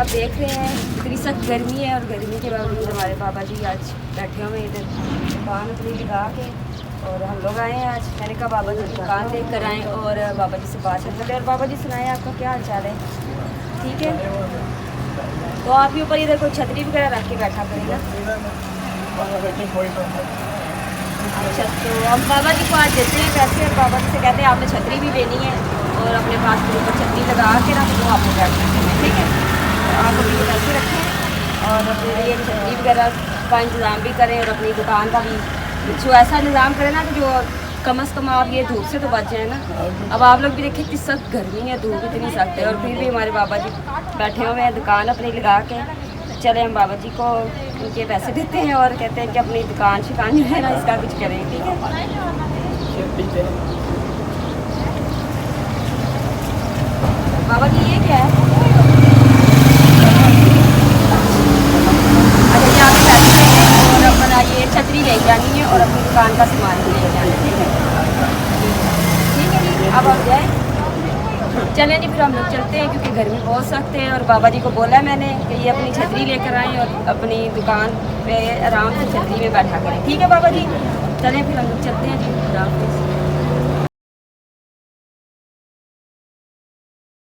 आप देख रहे हैं इतनी सख्त गर्मी है और गर्मी के बावजूद हमारे बाबा जी आज बैठे हुए इधर दुकान अपनी लगा के और हम लोग आए हैं आज। मैंने कहा बाबा जी दुकान देख कर आएँ और बाबा जी से बात करते हैं। और बाबा जी सुनाएं आपका क्या हाल चाल है? ठीक है, तो आपके ऊपर इधर कोई छतरी वगैरह रख के बैठा करेगा। अच्छा, तो हम बाबा जी को आज देते हैं पैसे और बाबा जी से कहते हैं आपने छतरी भी लेनी है और अपने पास के ऊपर छतरी लगा के ना तो आपको बैठ सकते हैं। ठीक है, तो आप अपने पैसे रखें और अपने लिए छतरी वगैरह का इंतज़ाम भी करें और अपनी दुकान का भी कुछ ऐसा इंतज़ाम करें ना कि जो कम से कम आप ये धूप से तो बच जाए ना। अब आप लोग भी देखें किस सख्त गर्मी है, धूप इतनी सख्त है और फिर भी हमारे बाबा जी बैठे हुए हैं दुकान अपनी लगा के। चले हम बाबा जी को उनके पैसे देते हैं और कहते हैं कि अपनी दुकान शिकान जो है ना इसका कुछ करें। ठीक है, बाबा जी ये क्या है? अच्छा, ये आप पैसे देंगे और अपना ये छतरी ले जानी है और अपनी दुकान का सामान भी ले जाना है। ठीक है, ठीक है जी, अब आप जाए। चलें जी, फिर हम लोग चलते हैं क्योंकि गर्मी बहुत सख्त है और बाबा जी को बोला है मैंने कि ये अपनी छतरी लेकर आएँ और अपनी दुकान पे आराम से छतरी में बैठा करें। ठीक है बाबा जी, चलें फिर हम लोग चलते हैं जी। खुदा हाफिज़।